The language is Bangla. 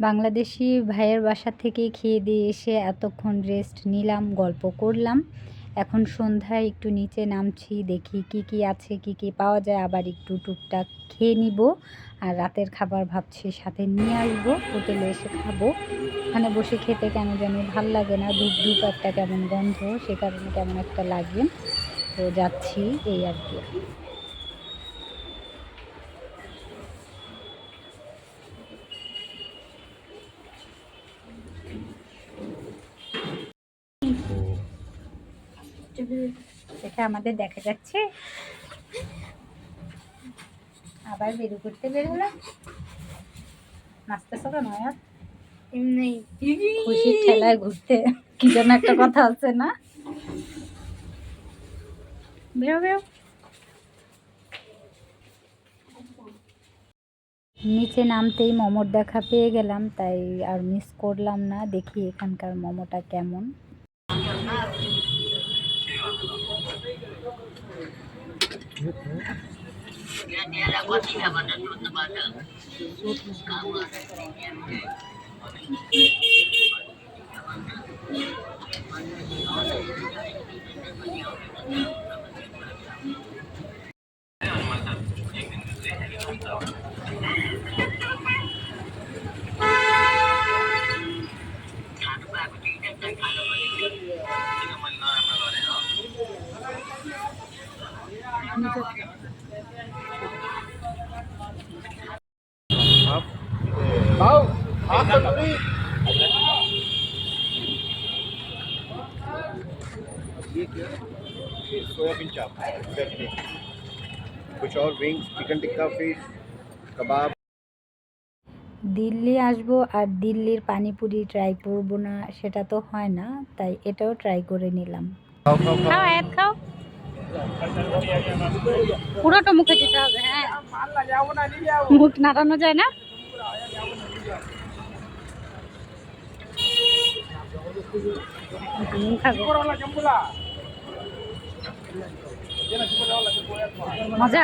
বাংলাদেশি ভাইয়ের বাসা থেকে খেয়ে দিয়ে এসে এতক্ষণ রেস্ট নিলাম, গল্প করলাম। এখন সন্ধ্যায় একটু নিচে নামছি, দেখি কি কি আছে, কি কি পাওয়া যায়, আবার একটু টুকটাক খেয়ে নিব। আর রাতের খাবার ভাবছি সাথে নিয়ে আসবো, হোটেলে এসে খাবো। ওখানে বসে খেতে কেন জানি ভাল লাগে না, ধূপ ধূপ একটা কেমন গন্ধ, সে কারণে কেমন একটা লাগে। তো যাচ্ছি, এই আর কি। এটা আমাদের দেখা যাচ্ছে, আবার বেরু করতে বের হলো। নাচতেছ কেন আর? এমনি খুশির ঠেলায় ঘুরতে, কি যেন একটা কথা আছে না? বেরো বেরো। নিচে নামতেই মোমোর দেখা পেয়ে গেলাম, তাই আর মিস করলাম না। দেখি এখানকার মোমোটা কেমন। ये क्या सोयाबीन चाप चटनी कुछ और विंग्स चिकन टिक्का फिश कबाब। দিল্লি আসবো আর দিল্লির পানিপুরি ট্রাই করবো না সেটা তো হয় না, তাই এটাও ট্রাই করে নিলাম। খাও আয়াত খাও, পুরোটা মুখে দিতে হবে। হ্যাঁ, মুখ নাড়ানো যায় না। মজা।